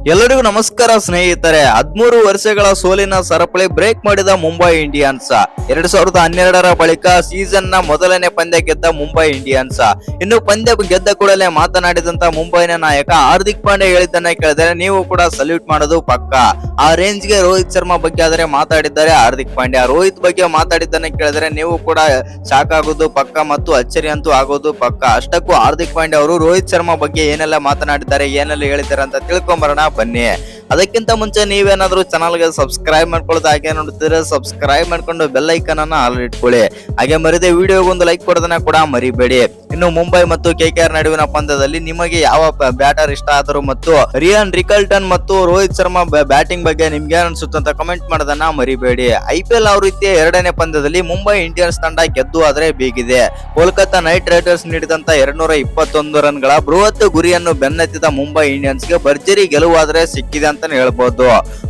ಎಲ್ಲರಿಗೂ ನಮಸ್ಕಾರ ಸ್ನೇಹಿತರೆ. 13 ವರ್ಷಗಳ ಸೋಲಿನ ಸರಪಳಿ ಬ್ರೇಕ್ ಮಾಡಿದ ಮುಂಬೈ ಇಂಡಿಯನ್ಸ್ 2012ರ ಬಳಿಕ ಸೀಸನ್ ನ ಮೊದಲನೇ ಪಂದ್ಯ ಗೆದ್ದ ಮುಂಬೈ ಇಂಡಿಯನ್ಸ್. ಇನ್ನು ಪಂದ್ಯ ಗೆದ್ದ ಕೂಡಲೇ ಮಾತನಾಡಿದಂತ ಮುಂಬೈನ ನಾಯಕ ಹಾರ್ದಿಕ್ ಪಾಂಡ್ಯ ಹೇಳಿದ್ದನ್ನ ಕೇಳಿದರೆ ನೀವು ಕೂಡ ಸಲ್ಯೂಟ್ ಮಾಡೋದು ಪಕ್ಕ. ಆ ರೇಂಜ್ ಗೆ ರೋಹಿತ್ ಶರ್ಮಾ ಬಗ್ಗೆ ಆದರೆ ಮಾತಾಡಿದ್ದಾರೆ ಹಾರ್ದಿಕ್ ಪಾಂಡ್ಯ. ರೋಹಿತ್ ಬಗ್ಗೆ ಮಾತಾಡಿದ್ದನ್ನ ಕೇಳಿದರೆ ನೀವು ಕೂಡ ಶಾಕ್ ಆಗೋದು ಪಕ್ಕ ಮತ್ತು ಅಚ್ಚರಿ ಅಂತೂ ಆಗೋದು ಪಕ್ಕ. ಅಷ್ಟಕ್ಕೂ ಹಾರ್ದಿಕ್ ಪಾಂಡ್ಯ ಅವರು ರೋಹಿತ್ ಶರ್ಮಾ ಬಗ್ಗೆ ಏನೆಲ್ಲ ಮಾತನಾಡಿದ್ದಾರೆ, ಏನೆಲ್ಲ ಹೇಳಿದ್ದಾರೆ ಅಂತ ತಿಳ್ಕೊಂಬರೋಣ ಬನ್ನಿ. ಅದಕ್ಕಿಂತ ಮುಂಚೆ ನೀವೇನಾದ್ರೂ ಚಾನಲ್ಗೆ ಸಬ್ಸ್ಕ್ರೈಬ್ ಮಾಡ್ಕೊಳ್ಳೋದು, ಹಾಗೆ ನೋಡ್ತಿದ್ರೆ ಸಬ್ಸ್ಕ್ರೈಬ್ ಮಾಡ್ಕೊಂಡು ಬೆಲ್ ಐಕನ್ ಅನ್ನ ಆಲ್ ಇಟ್ಕೊಳ್ಳಿ. ಹಾಗೆ ಮರಿದೆ ವಿಡಿಯೋಗೊಂದು ಲೈಕ್ ಕೊಡೋದನ್ನ ಕೂಡ ಮರಿಬೇಡಿ. ಇನ್ನು ಮುಂಬೈ ಮತ್ತು ಕೆಕೆಆರ್ ನಡುವಿನ ಪಂದ್ಯದಲ್ಲಿ ನಿಮಗೆ ಯಾವ ಬ್ಯಾಟರ್ ಇಷ್ಟ ಆದರೂ ಮತ್ತು ರಿಯಾನ್ ರಿಕಲ್ಟನ್ ಮತ್ತು ರೋಹಿತ್ ಶರ್ಮಾ ಬ್ಯಾಟಿಂಗ್ ಬಗ್ಗೆ ನಿಮ್ಗೆ ಏನ್ ಅನ್ಸುತ್ತೆ ಅಂತ ಕಮೆಂಟ್ ಮಾಡೋದನ್ನ ಮರಿಬೇಡಿ. ಐಪಿಎಲ್ ಆವೃತ್ತಿಯ ಎರಡನೇ ಪಂದ್ಯದಲ್ಲಿ ಮುಂಬೈ ಇಂಡಿಯನ್ಸ್ ತಂಡ ಗೆದ್ದು ಆದರೆ ಬೀಗಿದೆ. ಕೋಲ್ಕತ್ತಾ ನೈಟ್ ರೈಡರ್ಸ್ ನೀಡಿದಂತ 221 ರನ್ಗಳ ಬೃಹತ್ ಗುರಿಯನ್ನು ಬೆನ್ನತ್ತಿದ ಮುಂಬೈ ಇಂಡಿಯನ್ಸ್ಗೆ ಭರ್ಜರಿ ಗೆಲುವಾದ್ರೆ ಸಿಕ್ಕಿದೆ ಅಂತಾನೆ ಹೇಳ್ಬಹುದು.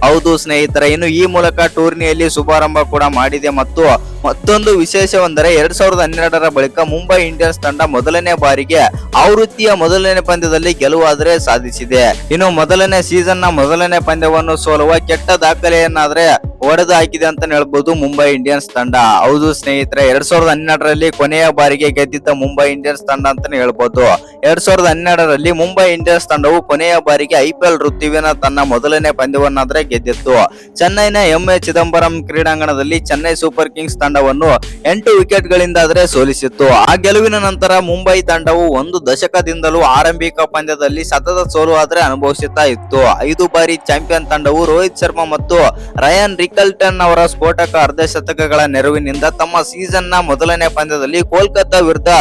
ಹೌದು ಸ್ನೇಹಿತರೆ, ಇನ್ನು ಈ ಮೂಲಕ ಟೂರ್ನಿಯಲ್ಲಿ ಶುಭಾರಂಭ ಕೂಡ ಮಾಡಿದೆ. ಮತ್ತು ಮತ್ತೊಂದು ವಿಶೇಷವೆಂದರೆ 2012ರ ಬಳಿಕ ಮುಂಬೈ ಇಂಡಿಯನ್ಸ್ ತಂಡ ಮೊದಲನೇ ಬಾರಿಗೆ ಆವೃತ್ತಿಯ ಮೊದಲನೇ ಪಂದ್ಯದಲ್ಲಿ ಗೆಲುವಾದ್ರೆ ಸಾಧಿಸಿದೆ. ಇನ್ನು ಮೊದಲನೇ ಸೀಸನ್ ನ ಮೊದಲನೇ ಪಂದ್ಯವನ್ನು ಸೋಲುವ ಕೆಟ್ಟ ದಾಖಲೆಯನ್ನಾದ್ರೆ ಹೊಡೆದು ಹಾಕಿದೆ ಅಂತ ಹೇಳ್ಬಹುದು ಮುಂಬೈ ಇಂಡಿಯನ್ಸ್ ತಂಡ. ಹೌದು ಸ್ನೇಹಿತರೆ, 2012ರಲ್ಲಿ ಕೊನೆಯ ಬಾರಿಗೆ ಗೆದ್ದಿದ್ದ ಮುಂಬೈ ಇಂಡಿಯನ್ಸ್ ತಂಡ ಅಂತಾನೆ ಹೇಳ್ಬಹುದು. 2012ರಲ್ಲಿ ಮುಂಬೈ ಇಂಡಿಯನ್ಸ್ ತಂಡವು ಕೊನೆಯ ಬಾರಿಗೆ ಐಪಿಎಲ್ ಋತುವಿನ ತನ್ನ ಮೊದಲನೇ ಪಂದ್ಯವನ್ನಾದ್ರೆ ಗೆದ್ದಿತ್ತು. ಚೆನ್ನೈನ ಎಂಎ ಚಿದಂಬರಂ ಕ್ರೀಡಾಂಗಣದಲ್ಲಿ ಚೆನ್ನೈ ಸೂಪರ್ ಕಿಂಗ್ಸ್ ತಂಡವನ್ನು 8 ವಿಕೆಟ್ ಗಳಿಂದಾದ್ರೆ ಸೋಲಿಸಿತ್ತು. ಆ ಗೆಲುವಿನ ನಂತರ ಮುಂಬೈ ತಂಡವು ಒಂದು ದಶಕದಿಂದಲೂ ಆರಂಭಿಕ ಪಂದ್ಯದಲ್ಲಿ ಸತತ ಸೋಲು ಆದ್ರೆ ಅನುಭವಿಸುತ್ತಾ ಇತ್ತು. 5 ಬಾರಿ ಚಾಂಪಿಯನ್ ತಂಡವು ರೋಹಿತ್ ಶರ್ಮಾ ಮತ್ತು ರಯಾನ್ ರಿಕಲ್ಟನ್ ಅವರ ಸ್ಫೋಟಕ ಅರ್ಧಶತಕಗಳ ನೆರವಿನಿಂದ ತಮ್ಮ ಸೀಸನ್ ನ ಮೊದಲನೇ ಪಂದ್ಯದಲ್ಲಿ ಕೋಲ್ಕತ್ತಾ ವಿರುದ್ಧ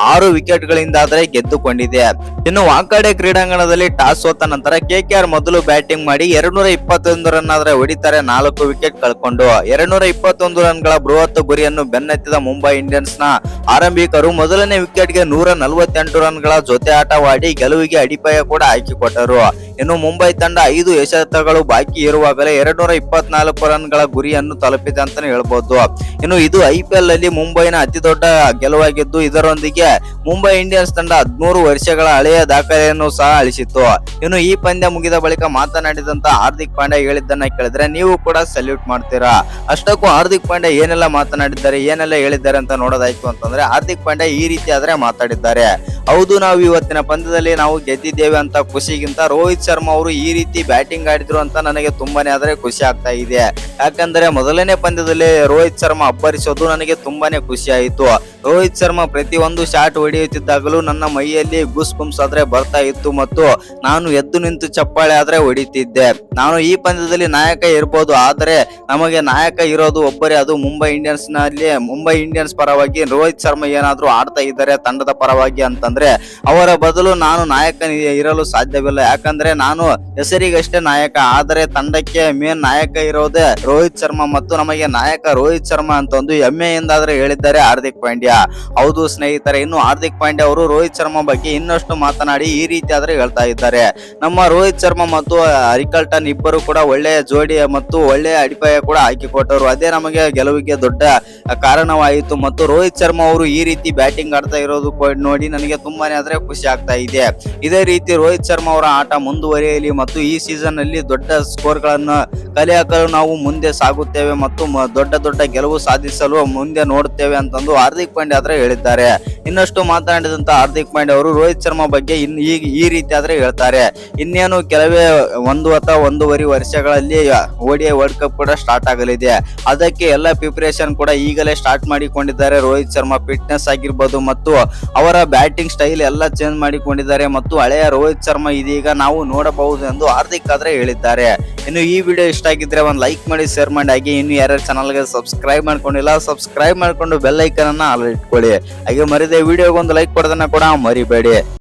6 ವಿಕೆಟ್ ಗಳಿಂದಾದ್ರೆ ಗೆದ್ದುಕೊಂಡಿದೆ. ಇನ್ನು ವಾಂಖೇಡೆ ಕ್ರೀಡಾಂಗಣದಲ್ಲಿ ಟಾಸ್ ಸೋತ ನಂತರ ಕೆಕೆಆರ್ ಮೊದಲು ಬ್ಯಾಟಿಂಗ್ ಮಾಡಿ 221 ರನ್ ಆದ್ರೆ ಹೊಡಿತಾರೆ 4 ವಿಕೆಟ್ ಕಳ್ಕೊಂಡು. 221 ರನ್ಗಳ ಬೃಹತ್ ಗುರಿಯನ್ನು ಬೆನ್ನತ್ತಿದ ಮುಂಬೈ ಇಂಡಿಯನ್ಸ್ ನ ಆರಂಭಿಕರು ಮೊದಲನೇ ವಿಕೆಟ್ ಗೆ 148 ರನ್ಗಳ ಜೊತೆ ಆಟವಾಡಿ ಗೆಲುವಿಗೆ ಅಡಿಪಾಯ ಕೂಡ ಹಾಕಿಕೊಟ್ಟರು. ಇನ್ನು ಮುಂಬೈ ತಂಡ 5 ಎಸೆತಗಳು ಬಾಕಿ ಇರುವಾಗಲೇ 224 ರನ್ಗಳ ಗುರಿಯನ್ನು ತಲುಪಿದೆ ಅಂತಾನೆ ಹೇಳ್ಬಹುದು. ಇನ್ನು ಇದು ಐಪಿಎಲ್ ಅಲ್ಲಿ ಮುಂಬೈನ ಅತಿ ದೊಡ್ಡ ಗೆಲುವಾಗಿದ್ದು, ಇದರೊಂದಿಗೆ ಮುಂಬೈ ಇಂಡಿಯನ್ಸ್ ತಂಡ 13 ವರ್ಷಗಳ ಹಳೆಯ ದಾಖಲೆಯನ್ನು ಸಹ ಅಳಿಸಿತ್ತು. ಇನ್ನು ಈ ಪಂದ್ಯ ಮುಗಿದ ಬಳಿಕ ಮಾತನಾಡಿದಂತ ಹಾರ್ದಿಕ್ ಪಾಂಡ್ಯ ಹೇಳಿದ್ದನ್ನ ಕೇಳಿದ್ರೆ ನೀವು ಕೂಡ ಸಲ್ಯೂಟ್ ಮಾಡ್ತೀರಾ. ಅಷ್ಟಕ್ಕೂ ಹಾರ್ದಿಕ್ ಪಾಂಡ್ಯ ಏನೆಲ್ಲ ಮಾತನಾಡಿದ್ದಾರೆ, ಏನೆಲ್ಲ ಹೇಳಿದ್ದಾರೆ ಅಂತ ನೋಡೋದಾಯ್ತು ಅಂತಂದ್ರೆ ಹಾರ್ದಿಕ್ ಪಾಂಡ್ಯ ಈ ರೀತಿ ಆದ್ರೆ ಮಾತಾಡಿದ್ದಾರೆ. ಹೌದು, ನಾವು ಇವತ್ತಿನ ಪಂದ್ಯದಲ್ಲಿ ನಾವು ಗೆದ್ದಿದ್ದೇವೆ ಅಂತ ಖುಷಿಗಿಂತ ರೋಹಿತ್ ಶರ್ಮಾ ಅವರು ಈ ರೀತಿ ಬ್ಯಾಟಿಂಗ್ ಆಡಿದ್ರು ಅಂತ ನನಗೆ ತುಂಬಾನೇ ಆದ್ರೆ ಖುಷಿ ಆಗ್ತಾ ಇದೆ. ಯಾಕಂದ್ರೆ ಮೊದಲನೇ ಪಂದ್ಯದಲ್ಲಿ ರೋಹಿತ್ ಶರ್ಮಾ ಅಬ್ಬರಿಸೋದು ನನಗೆ ತುಂಬಾನೇ ಖುಷಿ ಆಯಿತು. ರೋಹಿತ್ ಶರ್ಮಾ ಪ್ರತಿ ಒಂದು ಶಾಟ್ ಹೊಡೆಯುತ್ತಿದ್ದಾಗಲೂ ನನ್ನ ಮೈಯಲ್ಲಿ ಗೂಸ್ ಬಂಪ್ಸ್ ಆದ್ರೆ ಬರ್ತಾ ಇತ್ತು ಮತ್ತು ನಾನು ಎದ್ದು ನಿಂತು ಚಪ್ಪಾಳೆ ಆದ್ರೆ ಹೊಡಿತಿದ್ದೆ. ನಾನು ಈ ಪಂದ್ಯದಲ್ಲಿ ನಾಯಕ ಇರ್ಬೋದು, ಆದರೆ ನಮಗೆ ನಾಯಕ ಇರೋದು ಒಬ್ಬರೇ, ಅದು ಮುಂಬೈ ಇಂಡಿಯನ್ಸ್ ನಲ್ಲಿ. ಮುಂಬೈ ಇಂಡಿಯನ್ಸ್ ಪರವಾಗಿ ರೋಹಿತ್ ಶರ್ಮಾ ಏನಾದ್ರೂ ಆಡ್ತಾ ಇದ್ದಾರೆ ತಂಡದ ಪರವಾಗಿ ಅಂತಂದ್ರೆ ಅವರ ಬದಲು ನಾನು ನಾಯಕ ಇರಲು ಸಾಧ್ಯವಿಲ್ಲ. ಯಾಕಂದ್ರೆ ನಾನು ಹೆಸರಿಗಷ್ಟೇ ನಾಯಕ, ಆದರೆ ತಂಡಕ್ಕೆ ಮೇನ್ ನಾಯಕ ಇರೋದೇ ರೋಹಿತ್ ಶರ್ಮಾ ಮತ್ತು ನಮಗೆ ನಾಯಕ ರೋಹಿತ್ ಶರ್ಮಾ ಅಂತ ಒಂದು ಹೆಮ್ಮೆಯಿಂದಾದ್ರೆ ಹೇಳಿದ್ದಾರೆ ಹಾರ್ದಿಕ್ ಪಾಂಡ್ಯ. ಹೌದು ಸ್ನೇಹಿತರೆ, ಇನ್ನು ಹಾರ್ದಿಕ್ ಪಾಂಡ್ಯ ಅವರು ರೋಹಿತ್ ಶರ್ಮಾ ಬಗ್ಗೆ ಇನ್ನಷ್ಟು ಮಾತನಾಡಿ ಈ ರೀತಿ ಆದ್ರೆ ಹೇಳ್ತಾ ಇದ್ದಾರೆ. ನಮ್ಮ ರೋಹಿತ್ ಶರ್ಮಾ ಮತ್ತು ರಿಕಲ್ಟನ್ ಇಬ್ಬರು ಕೂಡ ಒಳ್ಳೆಯ ಜೋಡಿ ಮತ್ತು ಒಳ್ಳೆಯ ಅಡಿಪಾಯ ಕೂಡ ಹಾಕಿಕೊಟ್ಟರು. ಅದೇ ನಮಗೆ ಗೆಲುವಿಗೆ ದೊಡ್ಡ ಕಾರಣವಾಯಿತು. ಮತ್ತು ರೋಹಿತ್ ಶರ್ಮಾ ಅವರು ಈ ರೀತಿ ಬ್ಯಾಟಿಂಗ್ ಆಡ್ತಾ ಇರೋದು ನೋಡಿ ನನಗೆ ತುಂಬಾನೇ ಆದ್ರೆ ಖುಷಿ ಆಗ್ತಾ ಇದೆ. ಇದೇ ರೀತಿ ರೋಹಿತ್ ಶರ್ಮಾ ಅವರ ಆಟ ಮುಂದುವರಿಯಲಿ ಮತ್ತು ಈ ಸೀಸನ್ ಅಲ್ಲಿ ದೊಡ್ಡ ಸ್ಕೋರ್ ಗಳನ್ನ ಕಲೆ ಹಾಕಲು ನಾವು ಮುಂದೆ ಸಾಗುತ್ತೇವೆ ಮತ್ತು ದೊಡ್ಡ ದೊಡ್ಡ ಗೆಲುವು ಸಾಧಿಸಲು ಮುಂದೆ ನೋಡುತ್ತೇವೆ ಅಂತಂದು ಹಾರ್ದಿಕ್ ಪಾಂಡ್ಯ ಆದ್ರೆ ಹೇಳಿದ್ದಾರೆ. ಇನ್ನಷ್ಟು ಮಾತನಾಡಿದಂತ ಹಾರ್ದಿಕ್ ಪಾಂಡ್ಯ ಅವರು ರೋಹಿತ್ ಶರ್ಮಾ ಬಗ್ಗೆ ಈ ರೀತಿ ಆದ್ರೆ ಹೇಳ್ತಾರೆ. ಇನ್ನೇನು ಕೆಲವೇ 1 ಅಥವಾ 1.5 ವರ್ಷಗಳಲ್ಲಿ ODI ವರ್ಲ್ಡ್ ಕಪ್ ಕೂಡ ಸ್ಟಾರ್ಟ್ ಆಗಲಿದೆ. ಅದಕ್ಕೆ ಎಲ್ಲ ಪ್ರಿಪರೇಷನ್ ಕೂಡ ಈಗಲೇ ಸ್ಟಾರ್ಟ್ ಮಾಡಿಕೊಂಡಿದ್ದಾರೆ. ರೋಹಿತ್ ಶರ್ಮಾ ಫಿಟ್ನೆಸ್ ಆಗಿರ್ಬೋದು ಮತ್ತು ಅವರ ಬ್ಯಾಟಿಂಗ್ ಸ್ಟೈಲ್ ಎಲ್ಲ ಚೇಂಜ್ ಮಾಡಿಕೊಂಡಿದ್ದಾರೆ ಮತ್ತು ಹಳೆಯ ರೋಹಿತ್ ಶರ್ಮಾ ಇದೀಗ ನಾವು ನೋಡಬಹುದು ಎಂದು ಹಾರ್ದಿಕ್ ಆದ್ರೆ ಹೇಳಿದ್ದಾರೆ. ಇನ್ನು ಈ ವಿಡಿಯೋ ಇಷ್ಟ ಆಗಿದ್ರೆ ಒಂದು ಲೈಕ್ ಮಾಡಿ, ಶೇರ್ ಮಾಡಿ. ಹಾಗೆ ಇನ್ನು ಯಾರು ಚಾನಲ್ಗೆ ಸಬ್ಸ್ಕ್ರೈಬ್ ಮಾಡ್ಕೊಂಡಿಲ್ಲ ಸಬ್ಸ್ಕ್ರೈಬ್ ಮಾಡ್ಕೊಂಡು ಬೆಲ್ ಐಕನ್ ಅನ್ನ ಆಲ್ ಇಟ್ಕೊಳ್ಳಿ. ಹಾಗೆ ಮರಿದೆ ವಿಡಿಯೋಗೊಂದು ಲೈಕ್ ಕೊಡೋದನ್ನ ಕೂಡ ಮರಿಬೇಡಿ.